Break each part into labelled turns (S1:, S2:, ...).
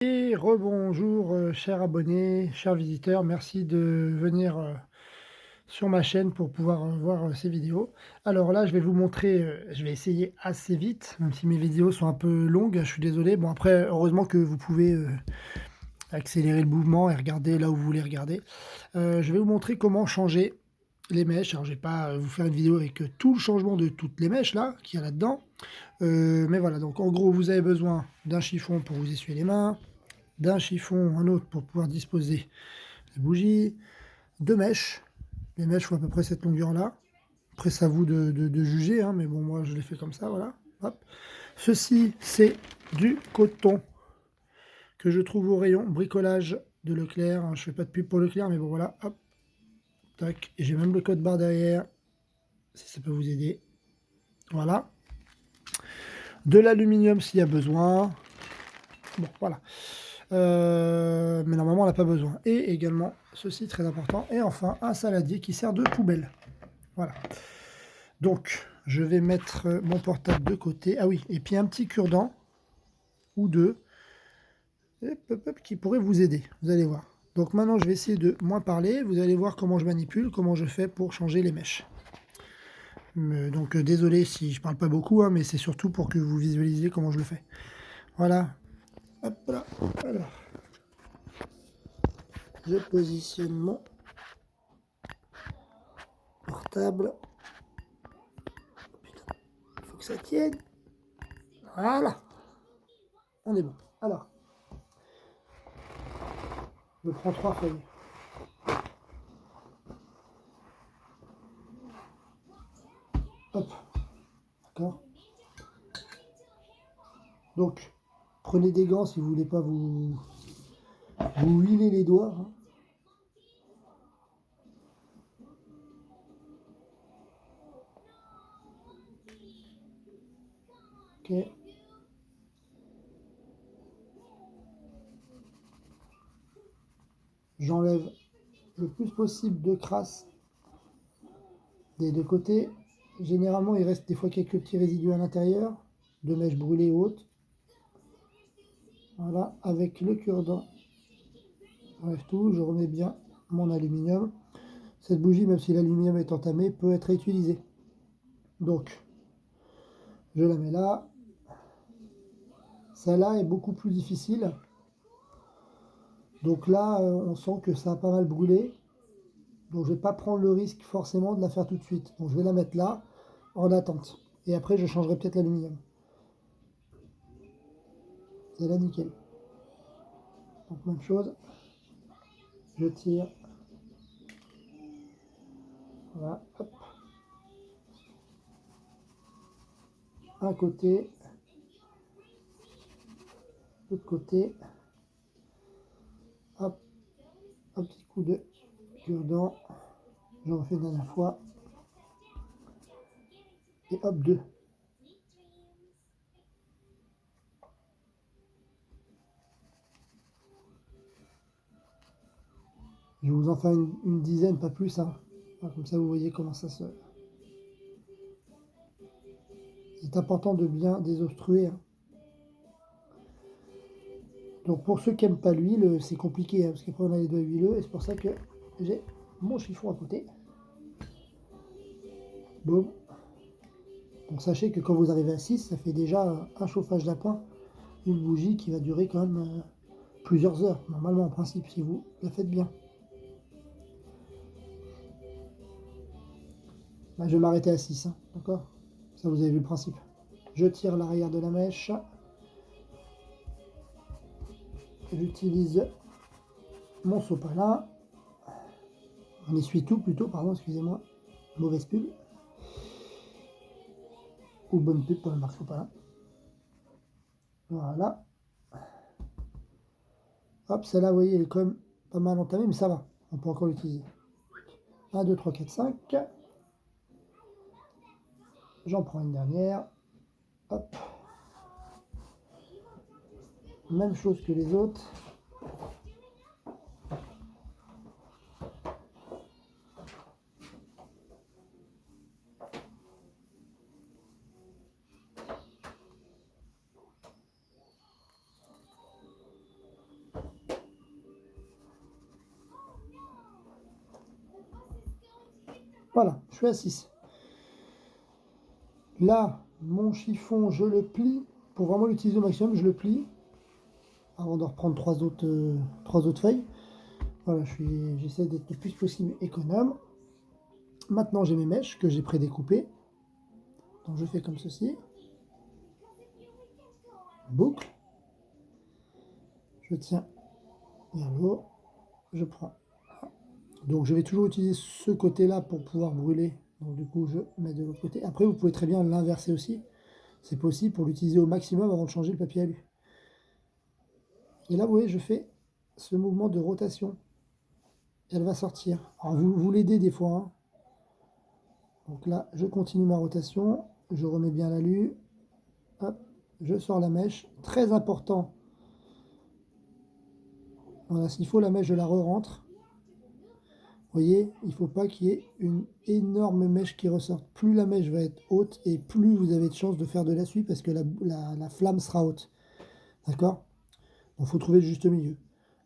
S1: Et rebonjour, chers abonnés, chers visiteurs, merci de venir, sur ma chaîne pour pouvoir, voir, ces vidéos. Alors là, je vais vous montrer, je vais essayer assez vite, même si mes vidéos sont un peu longues, je suis désolé. Bon après, heureusement que vous pouvez, accélérer le mouvement et regarder là où vous voulez regarder. Je vais vous montrer comment changer les mèches. Alors je vais pas, vous faire une vidéo avec, tout le changement de toutes les mèches là, qu'il y a là-dedans. Mais voilà, donc en gros, vous avez besoin d'un chiffon pour vous essuyer les mains, d'un chiffon, un autre pour pouvoir disposer les bougies, deux mèches. Les mèches font à peu près cette longueur-là. Après, c'est à vous de juger, hein, mais bon, moi, je l'ai fait comme ça, voilà. Hop. Ceci, c'est du coton que je trouve au rayon bricolage de Leclerc. Je fais pas de pub pour Leclerc, mais bon, voilà. Hop. Tac. Et j'ai même le code barre derrière, si ça peut vous aider. Voilà. De l'aluminium s'il y a besoin. Bon, voilà. Mais normalement, on n'a pas besoin. Et également, ceci très important. Et enfin, un saladier qui sert de poubelle. Voilà. Donc, je vais mettre mon portable de côté. Ah oui, et puis un petit cure-dent ou deux qui pourrait vous aider. Vous allez voir. Donc maintenant, je vais essayer de moins parler. Vous allez voir comment je manipule, comment je fais pour changer les mèches. Donc, désolé si je parle pas beaucoup, hein, mais c'est surtout pour que vous visualisiez comment je le fais. Voilà. Hop là. Alors, je positionne mon portable. Putain, il faut que ça tienne. Voilà. On est bon. Alors, je prends 3 feuilles. Hop. D'accord. Donc, prenez des gants si vous voulez pas vous huiler les doigts, hein. Ok. J'enlève le plus possible de crasse des deux côtés. Généralement, il reste des fois quelques petits résidus à l'intérieur, de mèches brûlées ou autres. Voilà, avec le cure-dent, j'enlève tout, je remets bien mon aluminium. Cette bougie, même si l'aluminium est entamé, peut être réutilisée. Donc, je la mets là. Celle-là est beaucoup plus difficile. Donc là, on sent que ça a pas mal brûlé. Donc je ne vais pas prendre le risque forcément de la faire tout de suite. Donc je vais la mettre là, en attente. Et après, je changerai peut-être l'aluminium. C'est là, nickel. Donc même chose. Je tire. Voilà, hop. Un côté. L'autre côté. Hop. Un petit coup de cure-dent. Je refais une dernière fois. Et hop, deux. Je vous en fais une dizaine, pas plus, hein. Comme ça, vous voyez comment ça se... C'est important de bien désobstruer, hein. Donc pour ceux qui n'aiment pas l'huile, c'est compliqué, hein, parce qu'après on a les doigts huileux, et c'est pour ça que j'ai mon chiffon à côté. Boum. Donc sachez que quand vous arrivez à 6, ça fait déjà un chauffage d'appoint, une bougie qui va durer quand même plusieurs heures, normalement en principe, si vous la faites bien. Là, je vais m'arrêter à 6, hein, d'accord? Ça, vous avez vu le principe. Je tire l'arrière de la mèche. J'utilise mon sopalin. On essuie tout plutôt, pardon, excusez-moi. Mauvaise pub. Ou bonne pub pour la marque sopalin. Voilà. Hop, celle-là, vous voyez, elle est quand même pas mal entamée, mais ça va. On peut encore l'utiliser. 1, 2, 3, 4, 5. J'en prends une dernière. Hop. Même chose que les autres. Voilà, je suis à 6. Là, mon chiffon, je le plie. Pour vraiment l'utiliser au maximum, je le plie avant de reprendre trois autres feuilles. Voilà, j'essaie d'être le plus possible économe. Maintenant, j'ai mes mèches que j'ai prédécoupées. Donc, je fais comme ceci. Boucle. Je tiens vers le haut. Je prends. Donc, je vais toujours utiliser ce côté-là pour pouvoir brûler. Donc, du coup, je mets de l'autre côté. Après, vous pouvez très bien l'inverser aussi. C'est possible pour l'utiliser au maximum avant de changer le papier alu. Et là, vous voyez, je fais ce mouvement de rotation. Elle va sortir. Alors, vous l'aidez des fois, hein. Donc là, je continue ma rotation. Je remets bien l'alu. Hop, je sors la mèche. Très important. Voilà, s'il faut la mèche, je la re-rentre. Vous voyez, il ne faut pas qu'il y ait une énorme mèche qui ressorte. Plus la mèche va être haute et plus vous avez de chances de faire de la suie parce que la flamme sera haute. D'accord? Donc, il faut trouver le juste milieu.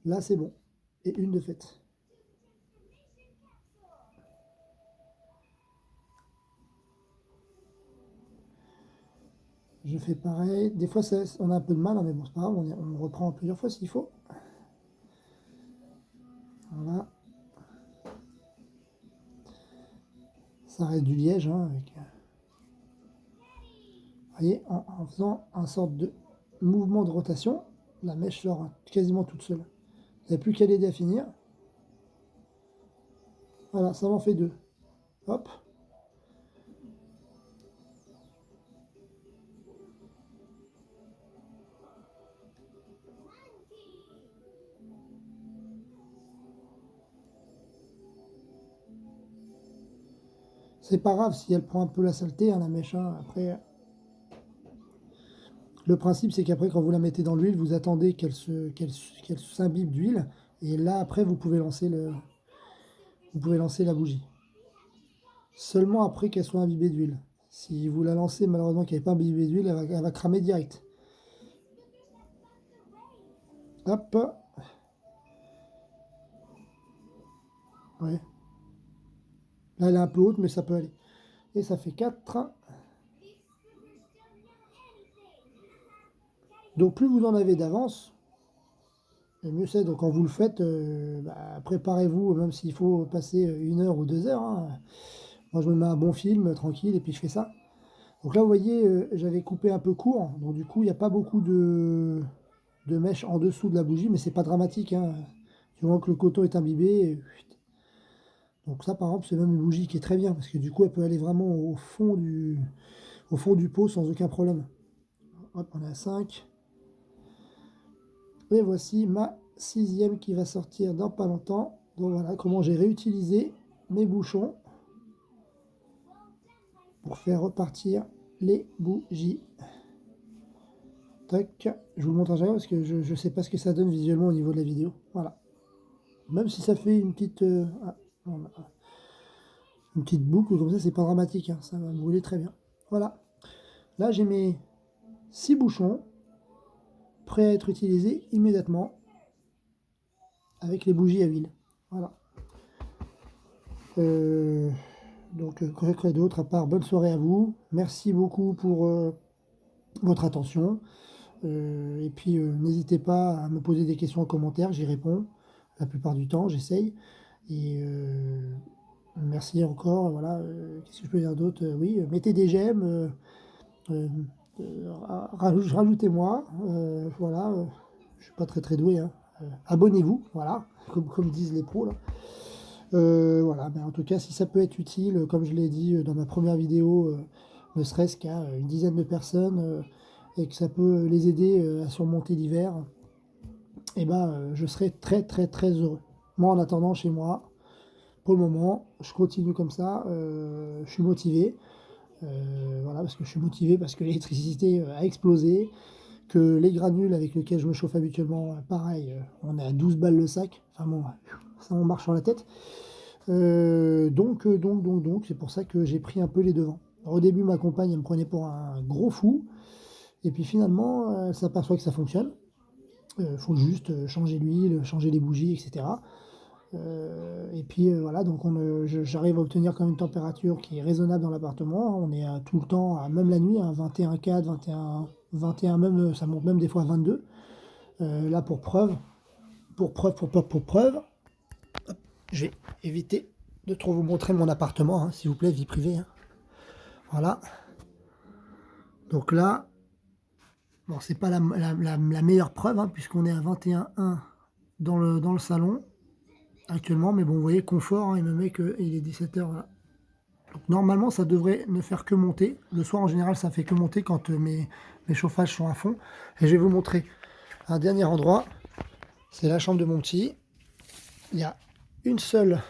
S1: Là, c'est bon. Et une de faite. Je fais pareil. Des fois, on a un peu de mal, hein, mais bon, c'est pas grave. On reprend plusieurs fois s'il faut. Voilà. Ça reste du liège, hein, avec... Vous voyez, en faisant un sorte de mouvement de rotation, la mèche sort quasiment toute seule. Vous n'avez plus qu'à l'aider à finir. Voilà, ça m'en fait deux. Hop. C'est pas grave si elle prend un peu la saleté, hein, la mèche. Hein. Après, le principe, c'est qu'après, quand vous la mettez dans l'huile, vous attendez qu'elle s'imbibe d'huile. Et là, après, vous pouvez lancer la bougie. Seulement après qu'elle soit imbibée d'huile. Si vous la lancez, malheureusement, qu'elle n'est pas imbibée d'huile, elle va cramer direct. Hop. Ouais. Là, elle est un peu haute, mais ça peut aller. Et ça fait 4. Donc, plus vous en avez d'avance, et mieux c'est. Donc, quand vous le faites, préparez-vous, même s'il faut passer 1 heure ou 2 heures. Hein. Moi, je me mets un bon film, tranquille, et puis je fais ça. Donc là, vous voyez, j'avais coupé un peu court. Donc, du coup, il n'y a pas beaucoup de mèches en dessous de la bougie, mais c'est pas dramatique. Hein. Du moment que le coton est imbibé. Donc ça, par exemple, c'est même une bougie qui est très bien, parce que du coup, elle peut aller vraiment au fond du pot sans aucun problème. Hop, on est à 5. Et voici ma 6e qui va sortir dans pas longtemps. Donc voilà comment j'ai réutilisé mes bouchons pour faire repartir les bougies. Tac, je vous le montre à jamais parce que je ne sais pas ce que ça donne visuellement au niveau de la vidéo. Voilà. Même si ça fait une petite boucle comme ça, c'est pas dramatique, hein, ça va brûler très bien. Voilà. Là, j'ai mes 6 bouchons prêts à être utilisés immédiatement avec les bougies à huile. Voilà. Donc, quoi d'autre à part bonne soirée à vous. Merci beaucoup pour votre attention. Et puis, n'hésitez pas à me poser des questions en commentaire, j'y réponds. La plupart du temps, j'essaye. Et merci encore. Voilà. Qu'est-ce que je peux dire d'autre? Oui, mettez des j'aime. Rajoutez-moi. Voilà. Je suis pas très doué. Hein. Abonnez-vous. Voilà. Comme disent les pros là. Voilà, mais en tout cas, si ça peut être utile, comme je l'ai dit dans ma première vidéo, ne serait-ce qu'à une dizaine de personnes, et que ça peut les aider à surmonter l'hiver, et ben, je serai très heureux. Moi, en attendant, chez moi, pour le moment, je continue comme ça, je suis motivé. Voilà, parce que je suis motivé parce que l'électricité a explosé, que les granules avec lesquels je me chauffe habituellement, pareil, on est à 12 balles le sac. Enfin bon, ça on marche sur la tête. Donc, c'est pour ça que j'ai pris un peu les devants. Alors, au début, ma compagne, elle me prenait pour un gros fou. Et puis finalement, elle s'aperçoit que ça fonctionne. Il faut juste changer l'huile, changer les bougies, etc. Et puis, voilà, donc j'arrive à obtenir quand même une température qui est raisonnable dans l'appartement. On est tout le temps, même la nuit, hein, 21 4, 21 même, ça monte même des fois à 22. Là, pour preuve, je vais éviter de trop vous montrer mon appartement, hein, s'il vous plaît, vie privée, hein. Voilà. Donc là, bon, c'est pas la meilleure preuve, hein, puisqu'on est à 21,1 dans le salon actuellement, mais bon, vous voyez, confort, hein, il me met qu'il est 17 h, voilà. Donc normalement, ça devrait ne faire que monter. Le soir, en général, ça fait que monter quand mes chauffages sont à fond. Et je vais vous montrer un dernier endroit. C'est la chambre de mon petit. Il y a une seule...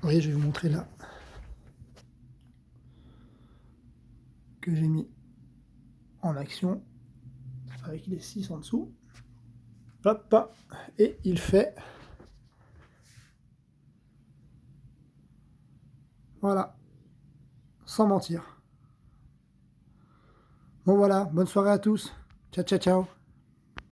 S1: Vous voyez, je vais vous montrer là. Que j'ai mis en action. Avec les 6 en dessous. Hop, et il fait... Voilà. Sans mentir. Bon voilà, bonne soirée à tous. Ciao, ciao, ciao.